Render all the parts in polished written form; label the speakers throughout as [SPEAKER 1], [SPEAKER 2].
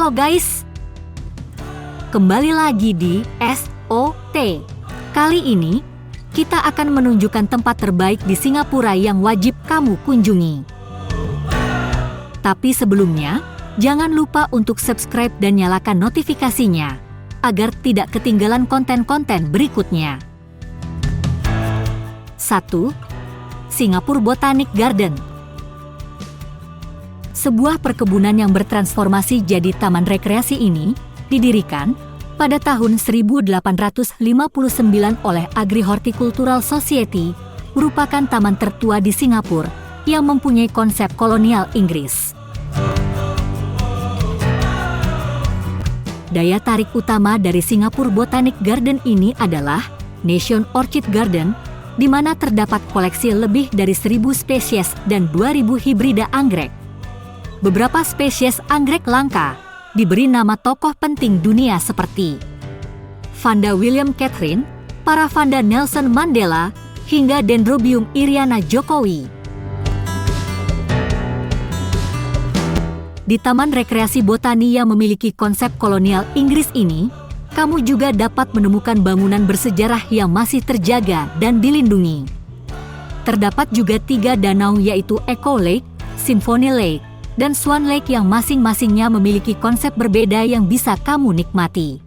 [SPEAKER 1] Halo guys, kembali lagi di SOT. Kali ini, kita akan menunjukkan tempat terbaik di Singapura yang wajib kamu kunjungi. Tapi sebelumnya, jangan lupa untuk subscribe dan nyalakan notifikasinya, agar tidak ketinggalan konten-konten berikutnya. 1. Singapore Botanic Garden. Sebuah perkebunan yang bertransformasi jadi taman rekreasi ini didirikan pada tahun 1859 oleh Agri-Horticultural Society, merupakan taman tertua di Singapura yang mempunyai konsep kolonial Inggris. Daya tarik utama dari Singapore Botanic Garden ini adalah Nation Orchid Garden, di mana terdapat koleksi lebih dari 1.000 spesies dan 2.000 hibrida anggrek. Beberapa spesies anggrek langka diberi nama tokoh penting dunia seperti Vanda William Catherine, Paravanda Nelson Mandela, hingga Dendrobium Iriana Jokowi. Di Taman Rekreasi Botani yang memiliki konsep kolonial Inggris ini, kamu juga dapat menemukan bangunan bersejarah yang masih terjaga dan dilindungi. Terdapat juga 3 danau, yaitu Echo Lake, Symphony Lake, dan Swan Lake yang masing-masingnya memiliki konsep berbeda yang bisa kamu nikmati.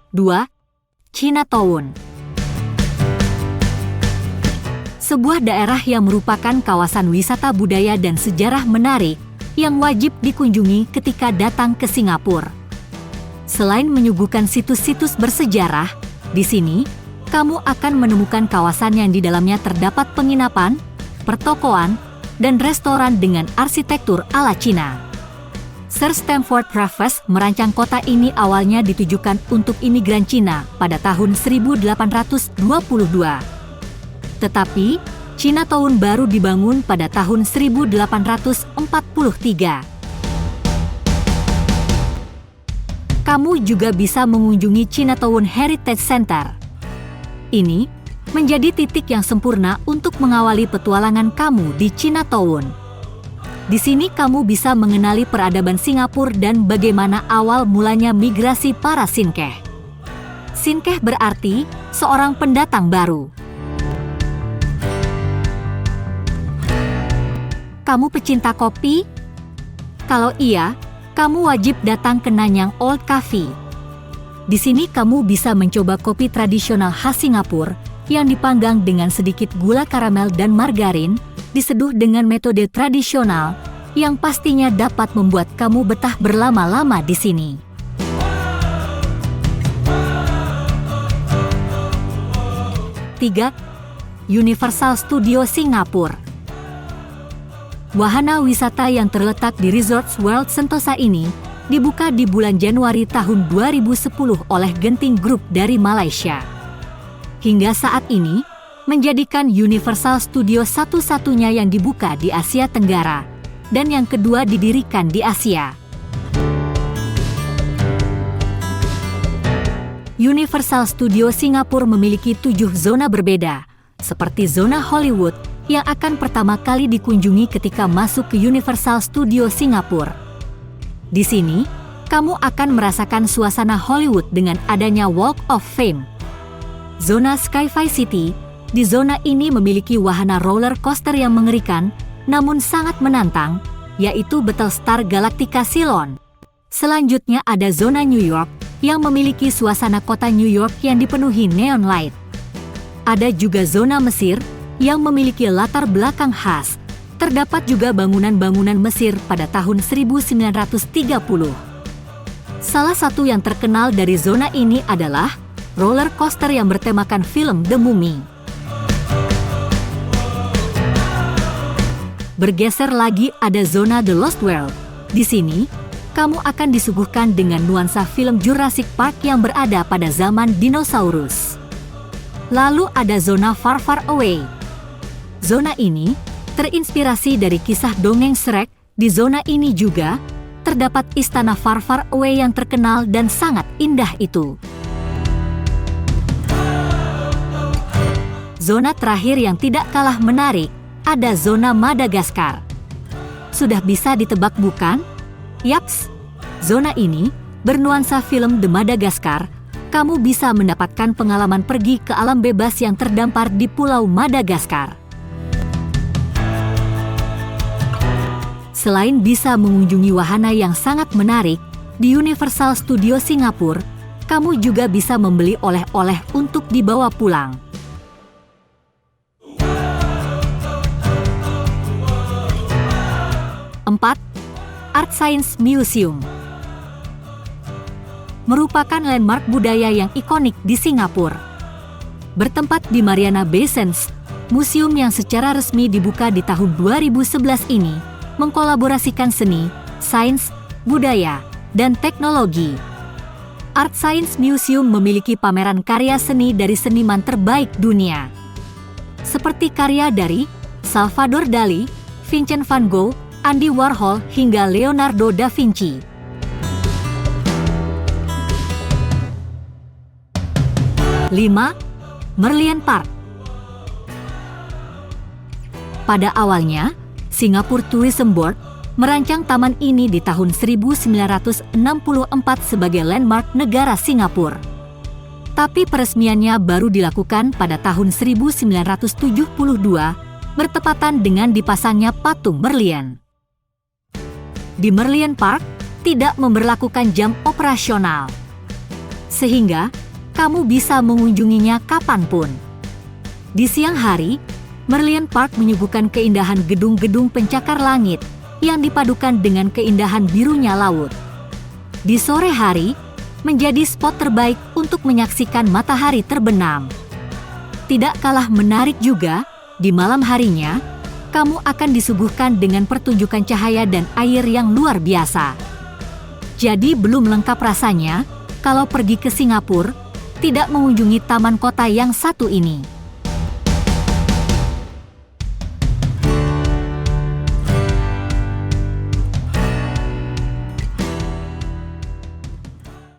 [SPEAKER 1] Dua, Chinatown. Sebuah daerah yang merupakan kawasan wisata budaya dan sejarah menarik yang wajib dikunjungi ketika datang ke Singapura. Selain menyuguhkan situs-situs bersejarah, di sini kamu akan menemukan kawasan yang di dalamnya terdapat penginapan, pertokoan, dan restoran dengan arsitektur ala Cina. Sir Stamford Raffles merancang kota ini awalnya ditujukan untuk imigran Cina pada tahun 1822. Tetapi, Chinatown baru dibangun pada tahun 1843. Kamu juga bisa mengunjungi Chinatown Heritage Center. Ini menjadi titik yang sempurna untuk mengawali petualangan kamu di Chinatown. Di sini kamu bisa mengenali peradaban Singapura dan bagaimana awal mulanya migrasi para Sinkeh. Sinkeh berarti seorang pendatang baru. Kamu pecinta kopi? Kalau iya, kamu wajib datang ke Nanyang Old Coffee. Di sini kamu bisa mencoba kopi tradisional khas Singapura yang dipanggang dengan sedikit gula karamel dan margarin, diseduh dengan metode tradisional yang pastinya dapat membuat kamu betah berlama-lama di sini. Tiga, Universal Studios Singapura. Wahana wisata yang terletak di Resorts World Sentosa ini dibuka di bulan Januari tahun 2010 oleh Genting Group dari Malaysia. Hingga saat ini, menjadikan Universal Studios satu-satunya yang dibuka di Asia Tenggara, dan yang kedua didirikan di Asia. Universal Studios Singapura memiliki 7 zona berbeda, seperti zona Hollywood yang akan pertama kali dikunjungi ketika masuk ke Universal Studios Singapura. Di sini, kamu akan merasakan suasana Hollywood dengan adanya Walk of Fame. Zona Sky-Fi City, di zona ini memiliki wahana roller coaster yang mengerikan, namun sangat menantang, yaitu Battlestar Galactica Ceylon. Selanjutnya ada zona New York, yang memiliki suasana kota New York yang dipenuhi neon light. Ada juga zona Mesir, yang memiliki latar belakang khas. Terdapat juga bangunan-bangunan Mesir pada tahun 1930. Salah satu yang terkenal dari zona ini adalah roller coaster yang bertemakan film The Mummy. Bergeser lagi ada zona The Lost World. Di sini, kamu akan disuguhkan dengan nuansa film Jurassic Park yang berada pada zaman dinosaurus. Lalu ada zona Far Far Away. Zona ini terinspirasi dari kisah dongeng Shrek. Di zona ini juga terdapat istana Far Far Away yang terkenal dan sangat indah itu. Zona terakhir yang tidak kalah menarik ada zona Madagaskar. Sudah bisa ditebak bukan? Yaps, zona ini bernuansa film The Madagascar. Kamu bisa mendapatkan pengalaman pergi ke alam bebas yang terdampar di Pulau Madagaskar. Selain bisa mengunjungi wahana yang sangat menarik, di Universal Studios Singapura, kamu juga bisa membeli oleh-oleh untuk dibawa pulang. Empat, Art Science Museum merupakan landmark budaya yang ikonik di Singapura. Bertempat di Mariana Bay Sands, museum yang secara resmi dibuka di tahun 2011 ini mengkolaborasikan seni, sains, budaya, dan teknologi. Art Science Museum memiliki pameran karya seni dari seniman terbaik dunia, seperti karya dari Salvador Dali, Vincent van Gogh, Andy Warhol, hingga Leonardo da Vinci. 5. Merlion Park. Pada awalnya, Singapore Tourism Board merancang taman ini di tahun 1964 sebagai landmark negara Singapura. Tapi peresmiannya baru dilakukan pada tahun 1972, bertepatan dengan dipasangnya patung Merlion. Di Merlion Park tidak memberlakukan jam operasional, sehingga kamu bisa mengunjunginya kapanpun. Di siang hari, Merlion Park menyuguhkan keindahan gedung-gedung pencakar langit yang dipadukan dengan keindahan birunya laut. Di sore hari, menjadi spot terbaik untuk menyaksikan matahari terbenam. Tidak kalah menarik juga, di malam harinya, kamu akan disuguhkan dengan pertunjukan cahaya dan air yang luar biasa. Jadi belum lengkap rasanya kalau pergi ke Singapura tidak mengunjungi taman kota yang satu ini.